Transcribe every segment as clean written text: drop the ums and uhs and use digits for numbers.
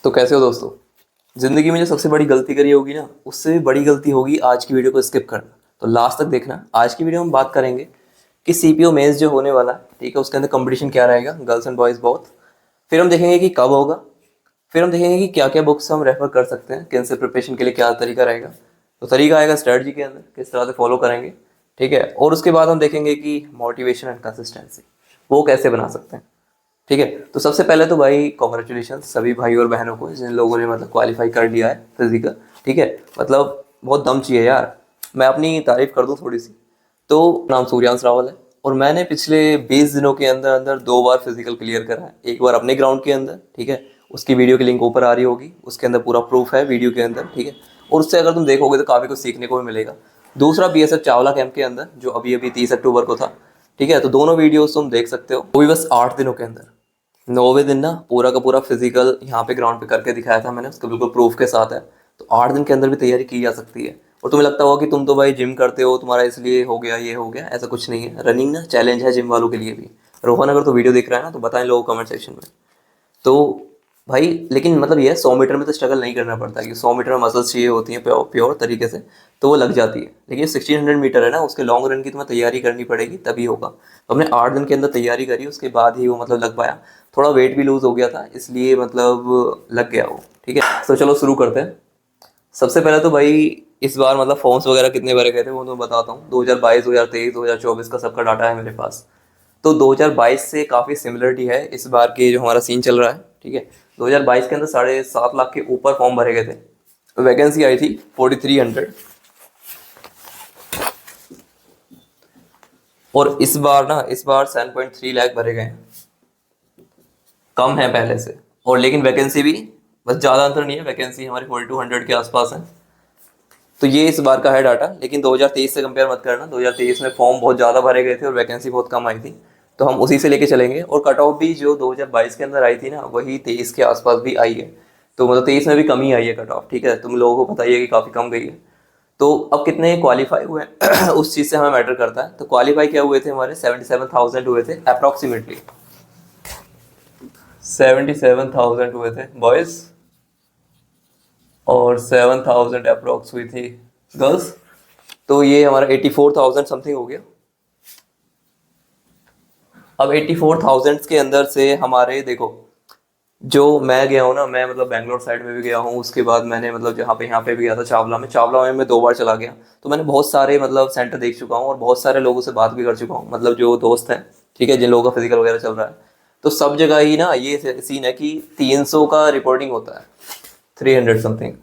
तो कैसे हो दोस्तों। जिंदगी में जो सबसे बड़ी गलती करी होगी ना, उससे भी बड़ी गलती होगी आज की वीडियो को स्किप करना। तो लास्ट तक देखना। आज की वीडियो में बात करेंगे कि सीपीओ मेंस जो होने वाला है, ठीक है, उसके अंदर कंपटीशन क्या रहेगा, गर्ल्स एंड बॉयज बोथ। फिर हम देखेंगे कि कब होगा। फिर हम देखेंगे कि क्या क्या बुक्स हम रेफर कर सकते हैं, कैंसर प्रिपरेशन के लिए क्या तरीका रहेगा। तो तरीका आएगा स्ट्रेटजी के अंदर, किस तरह से फॉलो करेंगे, ठीक है। और उसके बाद हम देखेंगे कि मोटिवेशन एंड कंसिस्टेंसी वो कैसे बना सकते हैं, ठीक है। तो सबसे पहले तो भाई कॉन्ग्रेचुलेशन सभी भाई और बहनों को जिन लोगों ने मतलब क्वालिफाई कर लिया है फिजिकल, ठीक है। मतलब बहुत दम चाहिए यार। मैं अपनी तारीफ कर दूं थोड़ी सी। तो नाम सूर्यांश रावल है और मैंने पिछले 20 दिनों के अंदर अंदर 2 बार फिजिकल क्लियर करा है। एक बार अपने ग्राउंड के अंदर, ठीक है, उसकी वीडियो की लिंक ऊपर आ रही होगी, उसके अंदर पूरा प्रूफ है वीडियो के अंदर, ठीक है। और उससे अगर तुम देखोगे तो काफ़ी कुछ सीखने को भी मिलेगा। दूसरा बीएसएफ चावला कैंप के अंदर जो अभी अभी 30 अक्टूबर को था, ठीक है। तो दोनों वीडियोस तुम देख सकते हो, वो भी बस 8 दिनों के अंदर। 9वें दिन ना पूरा का पूरा फिजिकल यहाँ पे ग्राउंड पे करके दिखाया था मैंने, उसका बिल्कुल प्रूफ के साथ है। तो 8 दिन के अंदर भी तैयारी की जा सकती है। और तुम्हें लगता होगा कि तुम तो भाई जिम करते हो, तुम्हारा इसलिए हो गया ये हो गया, ऐसा कुछ नहीं है। रनिंग ना चैलेंज है जिम वालों के लिए भी। रोहन अगर तो वीडियो देख रहा है ना तो बताएं लोगों को कमेंट सेक्शन में। तो भाई लेकिन मतलब ये है 100 मीटर में तो स्ट्रगल नहीं करना पड़ता कि 100 मीटर में मसल्स चाहिए होती हैं प्योर प्योर तरीके से, तो वो लग जाती है। लेकिन 1600 मीटर है ना, उसके लॉन्ग रन की तुम्हें तैयारी करनी पड़ेगी तभी होगा। तो हमने 8 दिन के अंदर तैयारी करी, उसके बाद ही वो मतलब लग पाया। थोड़ा वेट भी लूज हो गया था इसलिए मतलब लग गया वो, ठीक है। तो चलो शुरू करते हैं। सबसे पहले तो भाई इस बार मतलब फॉर्म्स वगैरह कितने भरे गए थे वो तो मैं बताता हूँ। 2022, 2023, 2024 का सबका डाटा है मेरे पास। तो 2022 से काफ़ी सिमिलरिटी है इस बार के जो हमारा सीन चल रहा है, ठीक है। 2022 के अंदर 7.5 लाख के ऊपर फॉर्म भरे गए थे। वैकेंसी आई थी 4300। और इस बार 7.3 लाख भरे गए हैं। कम है पहले से। और लेकिन वैकेंसी भी बस ज़्यादा अंतर नहीं है, वैकेंसी हमारी 4200 के आसपास है। तो ये इस बार का है डाटा। लेकिन 2023 से कंपेयर मत करना, 2023 में फॉर्म बहुत ज़्यादा भरे गए थे और वैकेंसी बहुत कम आई थी। तो हम उसी से लेके चलेंगे। और कट ऑफ भी जो 2022 के अंदर आई थी ना, वही 23 के आसपास भी आई है। तो मतलब 23 में भी कमी आई है कट ऑफ, ठीक है। तुम लोगों को पता ही है कि काफ़ी कम गई है। तो अब कितने क्वालिफाई हुए हैं उस चीज़ से हमें मैटर करता है। तो क्वालिफाई क्या हुए थे हमारे, 77,000 हुए थे अप्रॉक्सीमेटली। 77,000 हुए थे बॉयज़ और 7,000 अप्रॉक्स हुई थी गर्ल्स। तो ये हमारा 84,000 समथिंग हो गया। अब 84,000 के अंदर से हमारे देखो, जो मैं गया हूँ ना, मैं मतलब बैंगलोर साइड में भी गया हूँ, उसके बाद मैंने मतलब जहाँ पे यहाँ पे भी गया था चावला में मैं 2 बार चला गया। तो मैंने बहुत सारे मतलब सेंटर देख चुका हूँ और बहुत सारे लोगों से बात भी कर चुका हूँ, मतलब जो दोस्त हैं, ठीक है, जिन लोगों का फिजिकल वगैरह चल रहा है। तो सब जगह ही ना ये सीन है कि 300 का रिपोर्टिंग होता है, 300 समथिंग।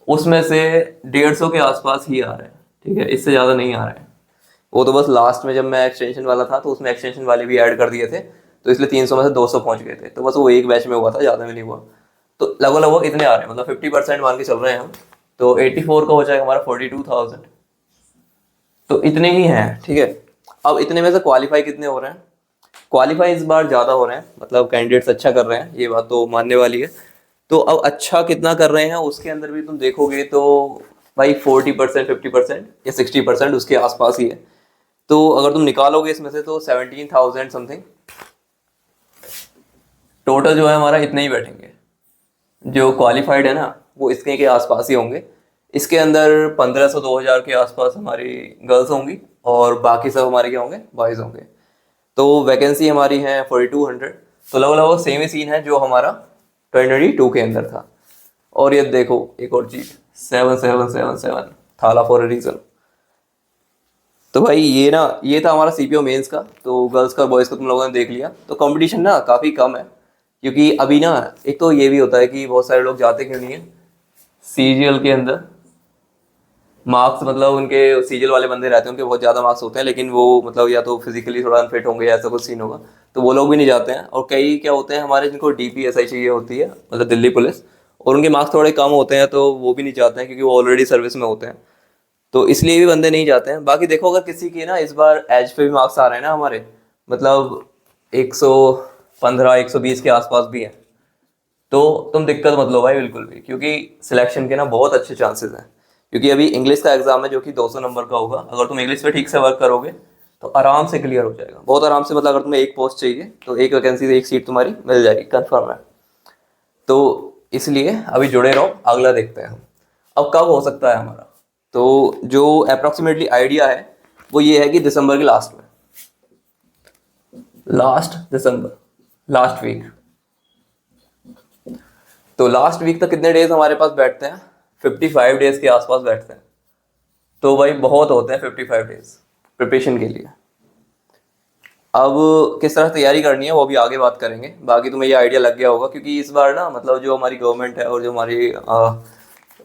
उसमें से 150 के आसपास ही आ रहे हैं, ठीक है, इससे ज़्यादा नहीं आ रहे हैं। वो तो बस लास्ट में जब मैं एक्सटेंशन वाला था तो उसमें एक्सटेंशन वाले भी ऐड कर दिए थे, तो इसलिए 300 में से 200 पहुंच गए थे। तो बस वो एक बैच में हुआ था, ज़्यादा में नहीं हुआ। तो लगभग लगभग इतने आ रहे हैं, मतलब 50% मान के चल रहे हैं हम। तो 84 का हो जाएगा हमारा 42,000। तो इतने ही हैं, ठीक है। अब इतने में से क्वालिफाई कितने हो रहे हैं? क्वालिफाई इस बार ज़्यादा हो रहे हैं, मतलब कैंडिडेट्स अच्छा कर रहे हैं, ये बात तो मानने वाली है। तो अब अच्छा कितना कर रहे हैं उसके अंदर भी तुम देखोगे तो भाई 40%, 50% या 60% उसके आसपास ही है। तो अगर तुम निकालोगे इसमें से तो 17,000 समथिंग टोटल जो है हमारा इतने ही बैठेंगे। जो क्वालिफाइड है ना वो इसके के आसपास ही होंगे। इसके अंदर 1500, 2000 के आसपास हमारी गर्ल्स होंगी और बाकी सब हमारे क्या होंगे, बॉयज़ होंगे। तो वैकेंसी हमारी है 4200। तो लगभग लगभग सेम ही सीन है जो हमारा 2022 के अंदर था। और ये देखो एक और चीज़, 7777 थाला फॉर अ रीज़न। तो भाई ये था हमारा सीपीओ मेंस का। तो गर्ल्स का बॉयज़ का तुम लोगों ने देख लिया। तो कंपटीशन ना काफ़ी कम है, क्योंकि अभी ना एक तो ये भी होता है कि बहुत सारे लोग जाते क्यों नहीं है सीजीएल के अंदर। मार्क्स मतलब उनके सीजीएल वाले बंदे रहते हैं, उनके बहुत ज़्यादा मार्क्स होते हैं, लेकिन वो मतलब या तो फिजिकली थोड़ा अनफिट होंगे या ऐसा कुछ सीन होगा, तो वो लोग भी नहीं जाते हैं। और कई क्या होते हैं हमारे जिनको डीपीएसआई चाहिए होती है, मतलब दिल्ली पुलिस, और उनके मार्क्स थोड़े कम होते हैं तो वो भी नहीं जाते हैं क्योंकि वो ऑलरेडी सर्विस में होते हैं। तो इसलिए भी बंदे नहीं जाते हैं। बाकी देखो अगर किसी के ना इस बार एज पे भी मार्क्स आ रहे हैं ना हमारे, मतलब 115, 120 के आसपास भी हैं, तो तुम दिक्कत मत लो भाई बिल्कुल भी, क्योंकि सिलेक्शन के ना बहुत अच्छे चांसेस हैं। क्योंकि अभी इंग्लिश का एग्जाम है जो कि 200 नंबर का होगा। अगर तुम इंग्लिश पे ठीक से वर्क करोगे तो आराम से क्लियर हो जाएगा, बहुत आराम से। मतलब अगर तुम्हें एक पोस्ट चाहिए तो एक वैकेंसी से एक सीट तुम्हारी मिल जाएगी, कन्फर्म है। तो इसलिए अभी जुड़े रहो, अगला देखते हैं हम अब कब हो सकता है हमारा। तो जो अप्रोक्सीमेटली आइडिया है वो ये है कि दिसंबर के लास्ट में, लास्ट दिसंबर, लास्ट वीक। तो लास्ट वीक तक कितने डेज हमारे पास बैठते हैं, 55 डेज के आसपास बैठते हैं। तो भाई बहुत होते हैं 55 डेज प्रिपरेशन के लिए। अब किस तरह तैयारी करनी है वो भी आगे बात करेंगे। बाकी तुम्हें ये आइडिया लग गया होगा क्योंकि इस बार ना मतलब जो हमारी गवर्नमेंट है और जो हमारी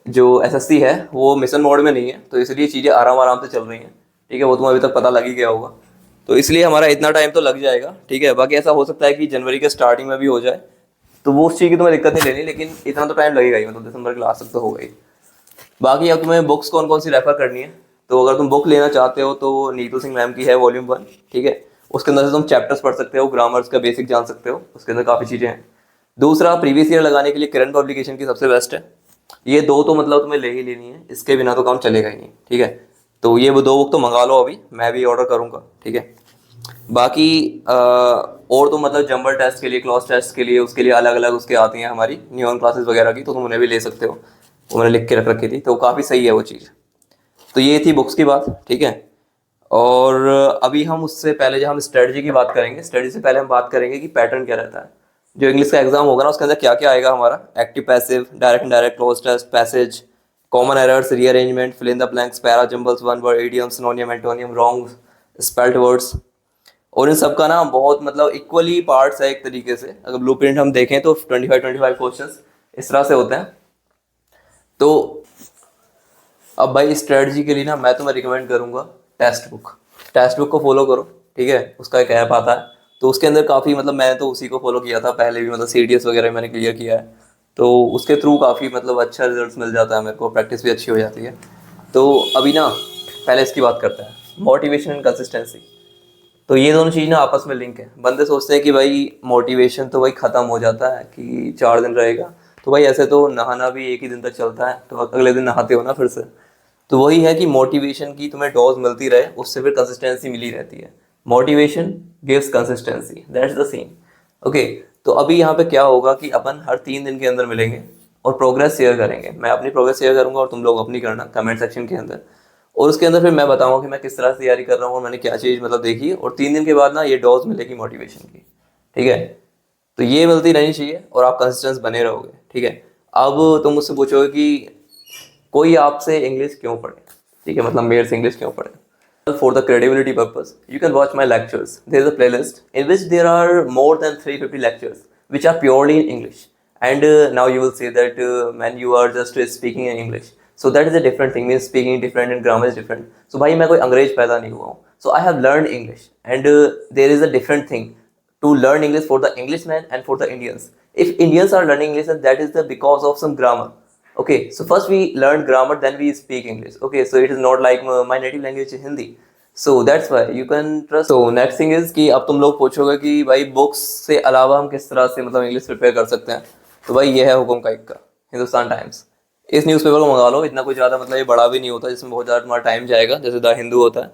जो एसएससी है वो मिशन मोड में नहीं है, तो इसलिए चीज़ें आराम आराम से चल रही हैं। ठीक है, वो तुम्हें अभी तक पता लग ही गया होगा। तो इसलिए हमारा इतना टाइम तो लग जाएगा। ठीक है, बाकी ऐसा हो सकता है कि जनवरी के स्टार्टिंग में भी हो जाए, तो वो उस चीज़ की तुम्हें दिक्कत नहीं लेनी, लेकिन इतना तो टाइम लगेगा ही, मतलब दिसंबर के लास्ट तक तो होगा ही। बाकी अब तुम्हें बुक्स कौन कौन सी रेफर करनी है, तो अगर तुम बुक लेना चाहते हो तो नीतू सिंह मैम की है वॉल्यूम 1। ठीक है, उसके अंदर से तुम चैप्टर्स पढ़ सकते हो, ग्रामर्स का बेसिक जान सकते हो, उसके अंदर काफ़ी चीज़ें हैं। दूसरा, प्रीवियस ईयर लगाने के लिए किरण पब्लिकेशन की सबसे बेस्ट है। ये दो तो मतलब तुम्हें ले ही लेनी है, इसके बिना तो काम चलेगा ही नहीं। ठीक है, तो ये वो दो बुक तो मंगा लो, अभी मैं भी ऑर्डर करूँगा। ठीक है, बाकी और तो मतलब जंबल टेस्ट के लिए, क्लॉस टेस्ट के लिए, उसके लिए अलग अलग उसके आती हैं हमारी न्यून क्लासेस वगैरह की, तो तुम उन्हें भी ले सकते हो। वो मैंने लिख के रख रखी थी, तो काफ़ी सही है वो चीज़। तो ये थी बुक्स की बात। ठीक है, और अभी हम उससे पहले जब हम स्ट्रेटजी की बात करेंगे, स्ट्रेटजी से पहले हम बात करेंगे कि पैटर्न क्या रहता है। जो इंग्लिश का एग्जाम होगा ना उसके अंदर क्या क्या आएगा हमारा, active passive, direct indirect, cloze test, passage, common errors, rearrangement, fill in the blanks, para jumbles, one word idiom, synonym, antonym, wrong spelled words. और इन सब का ना बहुत मतलब इक्वली पार्ट्स है एक तरीके से। अगर ब्लूप्रिंट हम देखें तो 25 क्वेश्चंस इस तरह से होते हैं। तो अब भाई स्ट्रेटजी के लिए ना मैं तुम्हें रिकमेंड करूंगा टेक्स्ट बुक। टेक्स्ट बुक को फॉलो करो। ठीक है, उसका एक ऐप आता है, तो उसके अंदर काफ़ी मतलब मैंने तो उसी को फॉलो किया था पहले भी, मतलब सीडीएस वगैरह मैंने क्लियर किया है, तो उसके थ्रू काफ़ी मतलब अच्छा रिजल्ट मिल जाता है मेरे को, प्रैक्टिस भी अच्छी हो जाती है। तो अभी ना पहले इसकी बात करते हैं, मोटिवेशन एंड कंसिस्टेंसी। तो ये दोनों चीज़ ना आपस में लिंक है। बंदे सोचते हैं कि भाई मोटिवेशन तो भाई ख़त्म हो जाता है कि 4 दिन रहेगा, तो भाई ऐसे तो नहाना भी एक ही दिन तक चलता है, तो अगले दिन नहाते हो ना फिर से। तो वही है कि मोटिवेशन की तुम्हें डोज मिलती रहे, उससे फिर कंसिस्टेंसी मिली रहती है। Motivation gives consistency, that's the scene. Okay, तो अभी यहाँ पे क्या होगा कि अपन हर 3 दिन के अंदर मिलेंगे और प्रोग्रेस शेयर करेंगे। मैं अपनी प्रोग्रेस शेयर करूंगा और तुम लोग अपनी करना कमेंट सेक्शन के अंदर, और उसके अंदर फिर मैं बताऊंगा कि मैं किस तरह से तैयारी कर रहा हूँ और मैंने क्या चीज़ मतलब देखी है। और 3 दिन के बाद ना ये डोज मिलेगी मोटिवेशन की। ठीक है, तो ये मिलती रहनी चाहिए और आप कंसिस्टेंस बने रहोगे। ठीक है, अब तुम मुझसे पूछोगे कि कोई आपसे इंग्लिश क्यों पढ़े। ठीक है, मतलब मेरे से इंग्लिश क्यों पढ़े। For the credibility purpose, you can watch my lectures. There is a playlist in which there are more than 350 lectures which are purely in English. And now you will say that man, you are just speaking in English. So that is a different thing. Means speaking different and grammar is different. So भाई मैं कोई अंग्रेज पैदा नहीं हुआ हूँ. So I have learned English, and there is a different thing to learn English for the Englishmen and for the Indians. If Indians are learning English, then that is the because of some grammar. Okay, so first we learn grammar, then we speak English. Okay, so it is not like my native language is Hindi. So that's why you can trust. So next thing is कि अब तुम लोग पूछोगे कि भाई books से अलावा हम किस तरह से मतलब इंग्लिश प्रिपेयर कर सकते हैं। तो भाई ये है हुकुम का इक्का, हिंदुस्तान टाइम्स। इस न्यूज़पेपर को मंगा लो, इतना कुछ ज़्यादा मतलब ये बड़ा भी नहीं होता जिसमें बहुत ज़्यादा तुम्हारा टाइम जाएगा, जैसे द हिंदू होता है।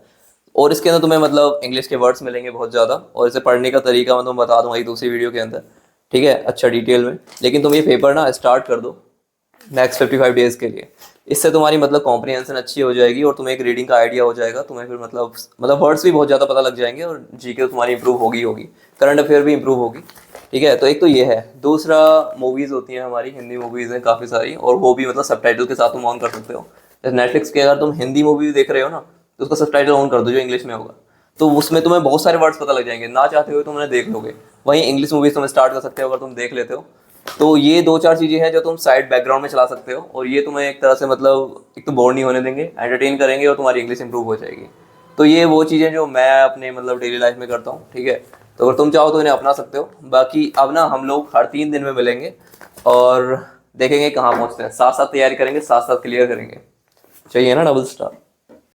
और इसके अंदर तुम्हें मतलब इंग्लिश के वर्ड्स मिलेंगे बहुत ज़्यादा, और इसे पढ़ने का तरीका मैं तुम्हें बता दूंगा एक दूसरी वीडियो के अंदर। ठीक है, अच्छा डिटेल में। लेकिन तुम ये पेपर ना स्टार्ट कर दो नेक्स्ट 55 डेज के लिए। इससे तुम्हारी मतलब कॉम्प्रिहेंशन अच्छी हो जाएगी और तुम्हें एक रीडिंग का आइडिया हो जाएगा। तुम्हें फिर मतलब वर्ड्स भी बहुत ज़्यादा पता लग जाएंगे और जीके तुम्हारी इंप्रूव होगी करंट अफेयर भी इंप्रूव होगी। ठीक है, तो एक तो ये है। दूसरा, मूवीज़ होती हैं हमारी, हिंदी मूवीज़ हैं काफ़ी सारी, और वो भी मतलब सबटाइटल के साथ तुम ऑन कर सकते हो। जैसे नेटफ्लिक्स के अगर तुम हिंदी मूवी देख रहे हो ना, तो उसका सबटाइटल ऑन कर दो जो इंग्लिश में होगा, तो उसमें तुम्हें बहुत सारे वर्ड्स पता लग जाएंगे, ना चाहते हुए तुम उन्हें देख लोगे। वहीं इंग्लिश मूवीज़ तुम स्टार्ट कर सकते हो अगर तुम देख लेते हो। तो ये 2-4 चीज़ें हैं जो तुम साइड बैकग्राउंड में चला सकते हो, और ये तुम्हें एक तरह से मतलब एक तो बोर नहीं होने देंगे, एंटरटेन करेंगे, और तुम्हारी इंग्लिश इंप्रूव हो जाएगी। तो ये वो चीज़ें जो मैं अपने मतलब डेली लाइफ में करता हूँ। ठीक है, तो अगर तुम चाहो तो इन्हें अपना सकते हो। बाकी अब ना हम लोग हर 3 दिन में मिलेंगे और देखेंगे कहाँ पहुँचते हैं, साथ साथ तैयारी करेंगे, साथ साथ क्लियर करेंगे। चाहिए ना डबल स्टार।